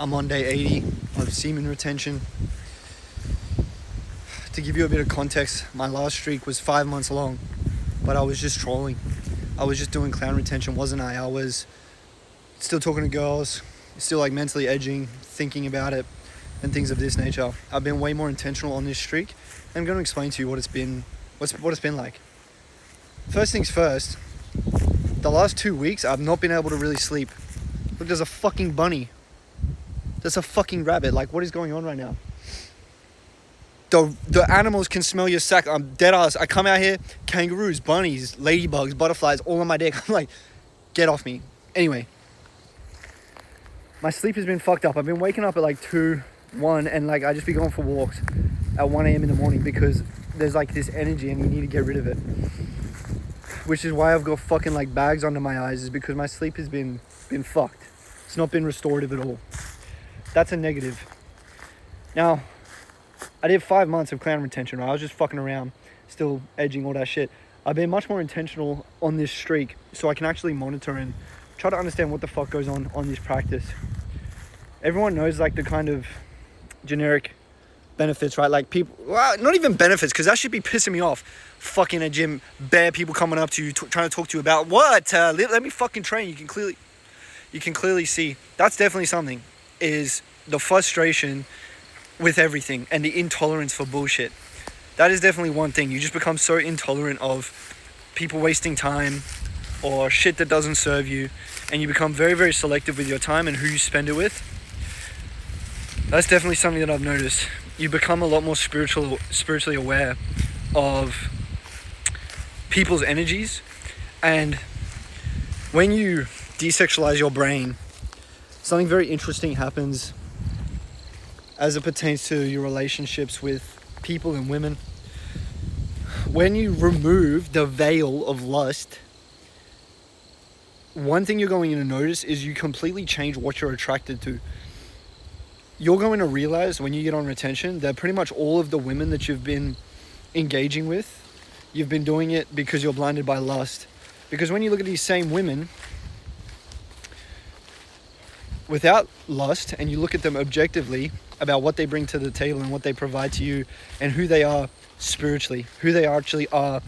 I'm on day 80 of semen retention. To give you a bit of context, my last streak was 5 months long, but I was just trolling. I was just doing clown retention, wasn't I? I was still talking to girls, still like mentally edging, thinking about it, and things of this nature. I've been way more intentional on this streak. I'm going to explain to you what it's been like. First things first, the last 2 weeks I've not been able to really sleep. Look, there's a fucking bunny. There's a fucking rabbit. Like, what is going on right now? The animals can smell your sack. I'm dead ass. I come out here, kangaroos, bunnies, ladybugs, butterflies, all on my dick. I'm like, get off me. Anyway, my sleep has been fucked up. I've been waking up at like 2, 1, and like I just be going for walks at 1 a.m. in the morning because there's like this energy and you need to get rid of it. Which is why I've got fucking like bags under my eyes, is because my sleep has been fucked. It's not been restorative at all. That's a negative. Now, I did 5 months of clown retention, right? I was just fucking around, still edging, all that shit. I've been much more intentional on this streak so I can actually monitor and try to understand what the fuck goes on this practice. Everyone knows like the kind of generic benefits, right? Like people, well, not even benefits, because that should be pissing me off. Fucking a gym, bare people coming up to you, trying to talk to you about what? Let me fucking train. You can clearly see that's definitely something, is the frustration with everything and the intolerance for bullshit. That is definitely one thing. You just become so intolerant of people wasting time or shit that doesn't serve you, and you become very, very selective with your time and who you spend it with. That's definitely something that I've noticed. You become a lot more spiritually aware of people's energies, and when you desexualize your brain, something very interesting happens as it pertains to your relationships with people and women. When you remove the veil of lust, one thing you're going to notice is you completely change what you're attracted to. You're going to realize when you get on retention that pretty much all of the women that you've been engaging with, you've been doing it because you're blinded by lust. Because when you look at these same women without lust and you look at them objectively about what they bring to the table and what they provide to you and who they are spiritually, who they actually are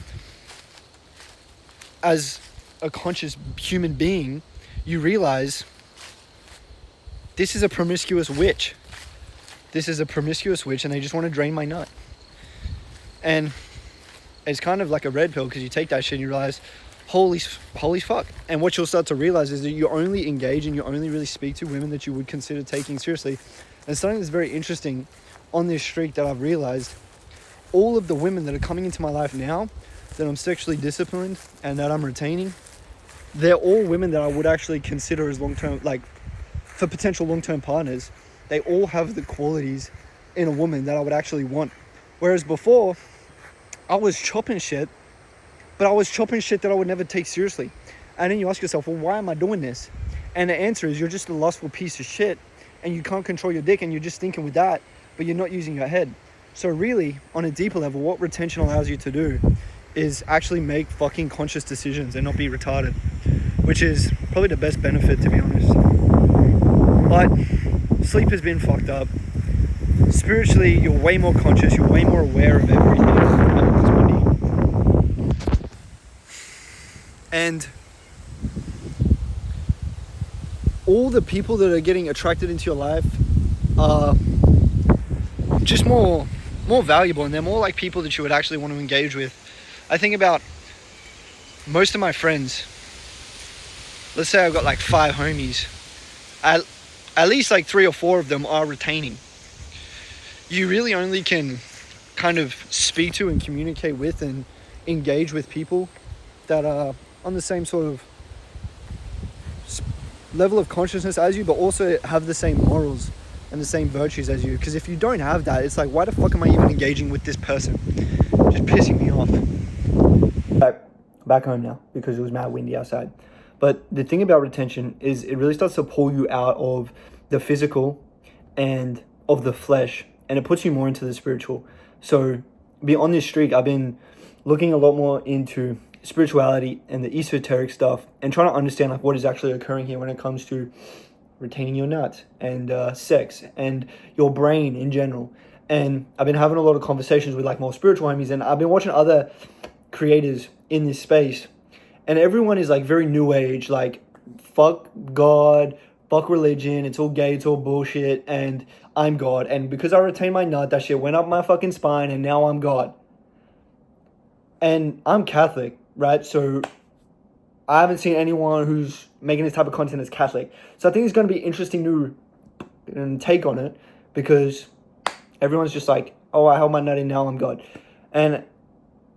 as a conscious human being, you realize this is a promiscuous witch. This is a promiscuous witch and they just want to drain my nut. And it's kind of like a red pill, because you take that shit and you realize, holy fuck. And what you'll start to realize is that you only engage and you only really speak to women that you would consider taking seriously. And something that's very interesting on this streak that I've realized, all of the women that are coming into my life now that I'm sexually disciplined and that I'm retaining, they're all women that I would actually consider as long-term, like for potential long-term partners. They all have the qualities in a woman that I would actually want. Whereas before, I was chopping shit, but I was chopping shit that I would never take seriously. And then you ask yourself, well, why am I doing this? And the answer is you're just a lustful piece of shit and you can't control your dick and you're just thinking with that, but you're not using your head. So really, on a deeper level, what retention allows you to do is actually make fucking conscious decisions and not be retarded, which is probably the best benefit, to be honest. But sleep has been fucked up. Spiritually, you're way more conscious, you're way more aware of everything. And all the people that are getting attracted into your life are just more valuable, and they're more like people that you would actually want to engage with. I think about most of my friends. Let's say I've got like 5 homies. At least like 3 or 4 of them are retaining. You really only can kind of speak to and communicate with and engage with people that are on the same sort of level of consciousness as you, but also have the same morals and the same virtues as you. Because if you don't have that, it's like, why the fuck am I even engaging with this person? Just pissing me off. Back home now, because it was mad windy outside. But the thing about retention is it really starts to pull you out of the physical and of the flesh, and it puts you more into the spiritual. So on this streak, I've been looking a lot more into spirituality and the esoteric stuff and trying to understand like what is actually occurring here when it comes to retaining your nut, and sex, and your brain in general. And I've been having a lot of conversations with like more spiritual homies, and I've been watching other creators in this space, and everyone is like very new age, like fuck God, fuck religion, it's all gay, it's all bullshit, and I'm God. And because I retained my nut, that shit went up my fucking spine, and now I'm God. And I'm Catholic, right? So I haven't seen anyone who's making this type of content as Catholic. So I think it's going to be interesting to take on it, because everyone's just like, oh, I held my nut in, now I'm God. And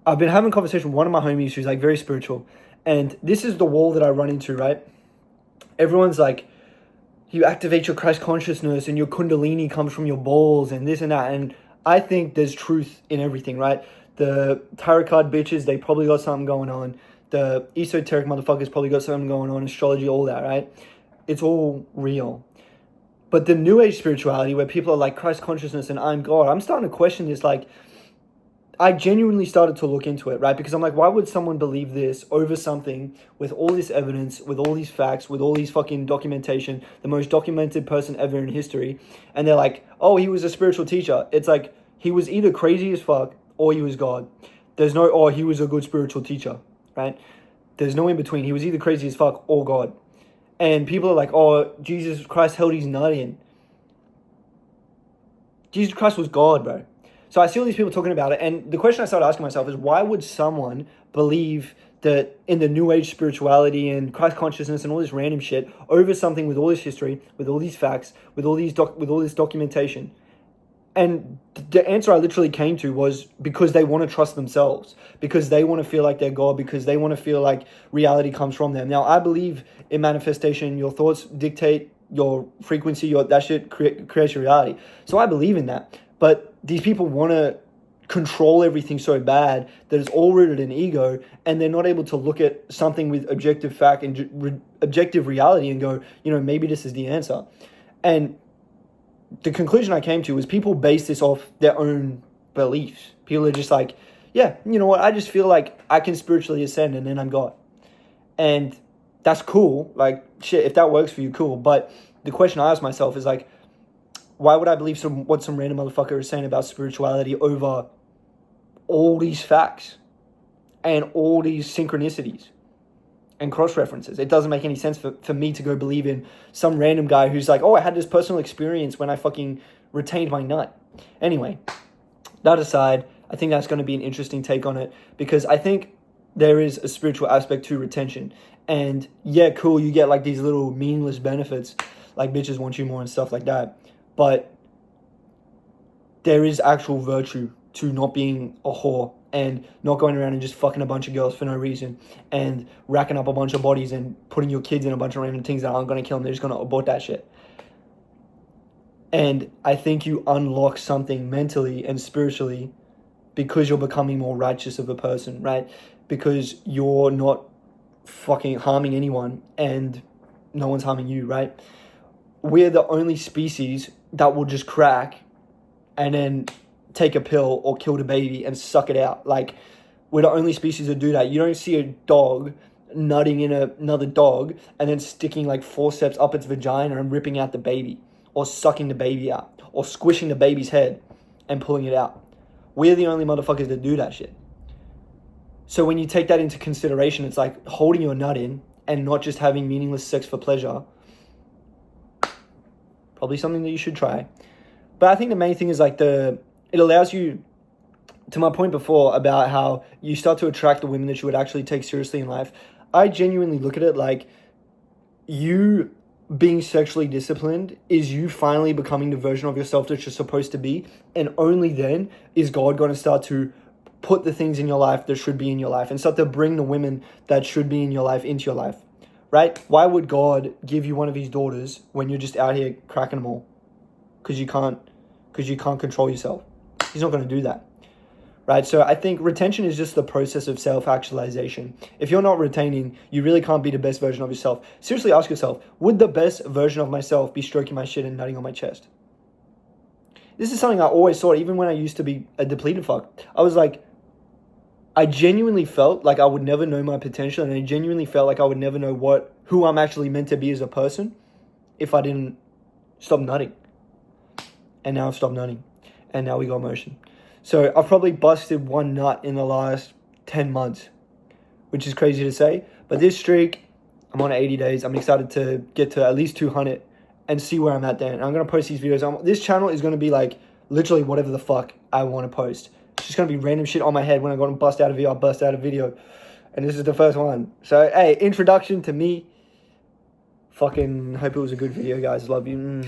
I've been having a conversation with one of my homies who's like very spiritual. And this is the wall that I run into, right? Everyone's like, you activate your Christ consciousness and your kundalini comes from your balls and this and that. And I think there's truth in everything, right? The tarot card bitches, they probably got something going on. The esoteric motherfuckers probably got something going on. Astrology, all that, right? It's all real. But the new age spirituality, where people are like Christ consciousness and I'm God, I'm starting to question this. Like, I genuinely started to look into it, right? Because I'm like, why would someone believe this over something with all this evidence, with all these facts, with all these fucking documentation, the most documented person ever in history? And they're like, oh, he was a spiritual teacher. It's like, he was either crazy as fuck or he was God. There's no, oh, he was a good spiritual teacher, right? There's no in between. He was either crazy as fuck or God. And people are like, oh, Jesus Christ held his nut in. Jesus Christ was God, bro. So I see all these people talking about it, and the question I started asking myself is, why would someone believe that in the new age spirituality and Christ consciousness and all this random shit over something with all this history, with all these facts, with all this documentation? And the answer I literally came to was because they want to trust themselves, because they want to feel like they're God, because they want to feel like reality comes from them. Now, I believe in manifestation. Your thoughts dictate your frequency, that shit creates your reality. So I believe in that. But these people want to control everything so bad that it's all rooted in ego, and they're not able to look at something with objective fact and objective reality and go, maybe this is the answer. And the conclusion I came to was people base this off their own beliefs. People are just like, yeah, you know what? I just feel like I can spiritually ascend and then I'm God. And that's cool. Like, shit, if that works for you, cool. But the question I ask myself is like, why would I believe what some random motherfucker is saying about spirituality over all these facts and all these synchronicities and cross-references? It doesn't make any sense for me to go believe in some random guy who's like, oh, I had this personal experience when I fucking retained my nut. Anyway, that aside, I think that's going to be an interesting take on it, because I think there is a spiritual aspect to retention. And yeah, cool, you get like these little meaningless benefits, like bitches want you more and stuff like that. But there is actual virtue to not being a whore and not going around and just fucking a bunch of girls for no reason and racking up a bunch of bodies and putting your kids in a bunch of random things that aren't going to kill them. They're just going to abort that shit. And I think you unlock something mentally and spiritually because you're becoming more righteous of a person, right? Because you're not fucking harming anyone and no one's harming you, right? We're the only species that will just crack and then take a pill or kill the baby and suck it out. Like, we're the only species that do that. You don't see a dog nutting in another dog and then sticking like forceps up its vagina and ripping out the baby, or sucking the baby out, or squishing the baby's head and pulling it out. We're the only motherfuckers that do that shit. So when you take that into consideration, it's like holding your nut in and not just having meaningless sex for pleasure. Probably something that you should try. But I think the main thing is like it allows you, to my point before about how you start to attract the women that you would actually take seriously in life. I genuinely look at it like you being sexually disciplined is you finally becoming the version of yourself that you're supposed to be. And only then is God going to start to put the things in your life that should be in your life and start to bring the women that should be in your life into your life. Right? Why would God give you one of his daughters when you're just out here cracking them all? Because you can't control yourself. He's not going to do that. Right? So I think retention is just the process of self-actualization. If you're not retaining, you really can't be the best version of yourself. Seriously, ask yourself, would the best version of myself be stroking my shit and nutting on my chest? This is something I always thought, even when I used to be a depleted fuck. I was like, I genuinely felt like I would never know my potential, and I genuinely felt like I would never know who I'm actually meant to be as a person if I didn't stop nutting. And now I've stopped nutting. And now we got motion. So I've probably busted one nut in the last 10 months, which is crazy to say. But this streak, I'm on 80 days. I'm excited to get to at least 200 and see where I'm at then. And I'm going to post these videos. This channel is going to be like literally whatever the fuck I want to post. It's just going to be random shit on my head. When I go and bust out a video, I'll bust out a video. And this is the first one. So, hey, introduction to me. Fucking hope it was a good video, guys. Love you.